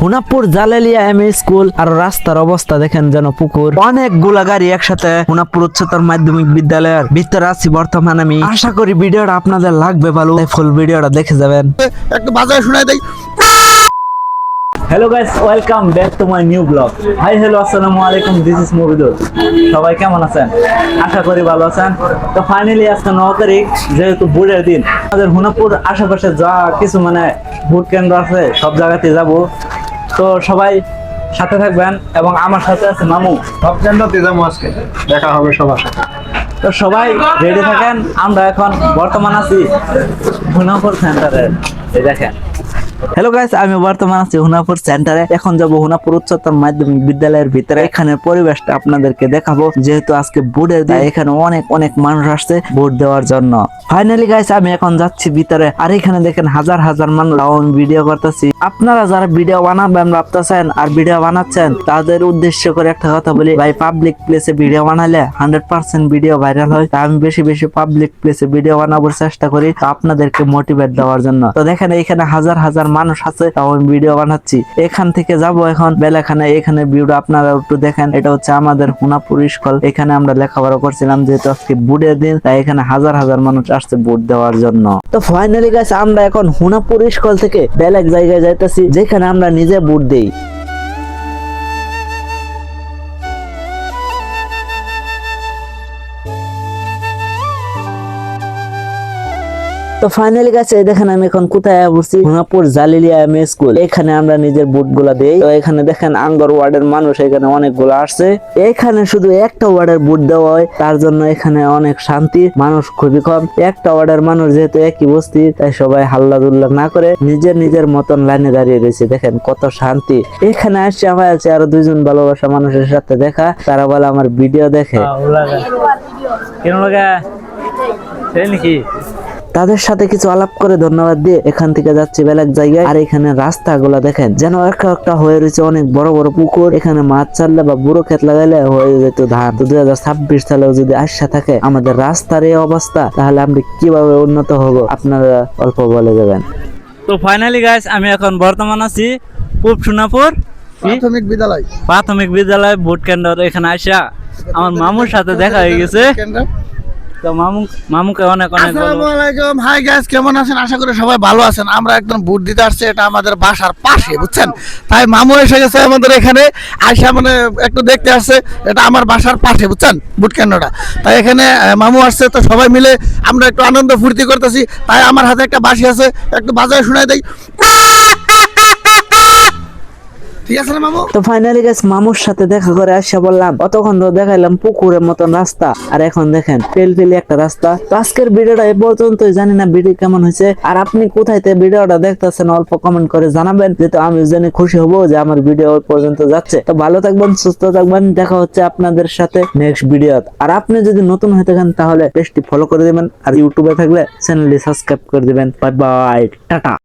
হুনাপুর জালেলিয়া M A school আর রাস্তার অবস্থা দেখেন যেন পুকুর। অনেকগুলা গাড়ি একসাথে হুনাপুর উচ্চতর মাধ্যমিক বিদ্যালয়ের ভিতরে আছি বর্তমানে আমি। আশা করি ভিডিওটা আপনাদের লাগবে ভালো, ফুল ভিডিওটা দেখে যাবেন। একটু বাজারে শোনাই দেই। Hello guys, welcome back to my new blog. Hi hello, আসসালামু আলাইকুম, দিস ইজ মুবিদুল। সবাই কেমন আছেন? আশা করি ভালো আছেন। তো ফাইনালি আজকে 9 তারিখ, যেহেতু ভোটের দিন, আমাদের হুনাপুর আশেপাশে যা কিছু ভোট কেন্দ্র আছে সব জায়গাতে যাব। তো সবাই সাথে থাকবেন এবং আমার সাথে আছে মামু। সব কেন্দ্রতে যাবো আজকে, দেখা হবে সবার সাথে। তো সবাই রেডি থাকেন। আমরা এখন বর্তমান আছি হুনাপুর সেন্টারে। এই দেখেন, হ্যালো গাইস, আমি বর্তমান আছি হুনাপুর সেন্টারে। এখন যাব হুনাপুর উচ্চতর মাধ্যমিক বিদ্যালয়ের ভিতরে। এখানে পরিবেশটা আপনাদেরকে দেখাবো, যেহেতু আজকে ভোটের দিন। এখানে অনেক অনেক মানুষ আসছে ভোট দেওয়ার জন্য। ফাইনালি গাইস, আমি এখন যাচ্ছি ভিতরে। আর এখানে দেখেন হাজার হাজার মানুষ ভিডিও করতেছি। আপনারা যারা ভিডিও বানাবেন ভাবতেছেন আর ভিডিও বানাচ্ছেন, তাদের উদ্দেশ্য করে একটা কথা বলি ভাই, পাবলিক প্লেসে ভিডিও বানালে 100% ভিডিও ভাইরাল হয়। আমি বেশি বেশি পাবলিক প্লেসে ভিডিও বানাবার চেষ্টা করি আপনাদেরকে মোটিভেট দেওয়ার জন্য। তো দেখেন এখানে হাজার হাজার মানুষ আছে, তাও আমি ভিডিও বানাচ্ছি। এখান থেকে যাব এখন বেলাখানে। এখানে ভিউটা আপনারা একটু দেখেন। এটা হচ্ছে আমাদের হুনাপুর স্কুল। এখানে আমরা লেখাপড়া করছিলাম, যেহেতু আজকে ভোটের দিন, তাই এখানে হাজার হাজার মানুষ আসছে ভোট দেওয়ার জন্য। তো ফাইনালি গাইস, আমরা এখন হুনাপুর স্কুল থেকে বেলেগ জায়গায় যাইতেছি, যেখানে আমরা নিজে ভোট দেই। তো ফাইনালি গাছে দেখেন আমি এখন কোথায় পড়ছি, হুনাপুর জালেলিয়া এম এ স্কুল। এখানে আমরা নিজের বুট গুলা দেই। তো এখানে দেখেন আঙ্গর ওয়ার্ডের মানুষ এখানে অনেকগুলো আসছে। এখানে শুধু একটা ওয়ার্ডের বুট দেওয়া হয়, তার জন্য এখানে অনেক শান্তি, মানুষ খুবই কম। একটা ওয়ার্ডের মানুষ যেহেতু একই বস্তি, তাই সবাই হাল্লা দুল্লা না করে নিজের নিজের মতন লাইনে দাঁড়িয়ে রয়েছে। দেখেন কত শান্তি। এখানে আসছে আমার আছে আরো দুইজন ভালোবাসা মানুষের সাথে দেখা। তারা বলে আমার ভিডিও দেখে। কেন লাগা নাকি? তাদের সাথে কিছু আলাপ করে ধন্যবাদ দিয়ে এখান থেকে যাচ্ছি বেলেগ জায়গায়। আর এখানে রাস্তাগুলো দেখেন যেন একটা একটা হয়ে রয়েছে, অনেক বড় বড় পুকুর। এখানে মাছ ছাড়লে বা বুড়ো ক্ষেত লাগাইলে হয়ে যেত ধান। 2026 সালেও যদি আসা থাকে আমাদের রাস্তার এই অবস্থা, তাহলে আমরা কিভাবে উন্নত হব আপনারা অল্প বলে যাবেন। তো ফাইনালি গাইস, আমি এখন বর্তমান আছি পূব সোনাপুর প্রাথমিক বিদ্যালয় ভোট কেন্দ্র। এখানে আসা আমার মামুর সাথে দেখা হয়ে গেছে। তো মামুকে অনেক অনেক আসসালামু আলাইকুম। হাই গাইস, কেমন আছেন? আশা করি সবাই ভালো আছেন। আমরা একদম ভোট দিতে আসছি, এটা আমাদের বাসার পাশে, বুঝছেন? তাই মামু এসে গেছে আমাদের এখানে আইসা, একটু দেখতে আসছে। এটা আমার বাসার পাশে, বুঝছেন, ভোট কেন্দ্রটা। তাই এখানে মামু আসছে, তো সবাই মিলে আমরা একটু আনন্দ ফুর্তি করতেছি। তাই আমার হাতে একটা বাঁশি আছে, একটু বাজারে শোনাই দেই। তো ফাইনালি গাইস, মামুর সাথে দেখা করে আসা বললাম। অতক্ষণ তো দেখাইলাম পুকুরের মতন রাস্তা, আর এখন দেখেন পেলপেলি একটা রাস্তা। তো আজকের ভিডিওটা এই পর্যন্তই। জানি না ভিডিও কেমন হয়েছে, আর আপনি কোথায় ভিডিওটা দেখতেছেন অল্প কমেন্ট করে জানাবেন, যেহেতু আমি জেনে খুশি হব যে আমার ভিডিও ওই পর্যন্ত যাচ্ছে। তো ভালো থাকবেন, সুস্থ থাকবেন, দেখা হচ্ছে আপনাদের সাথে নেক্সট ভিডিও। আর আপনি যদি নতুন হয়ে থাকেন তাহলে পেজটি ফলো করে দিবেন, আর ইউটিউবে থাকলে চ্যানেলটি সাবস্ক্রাইব করে দিবেন। Bye bye, tata.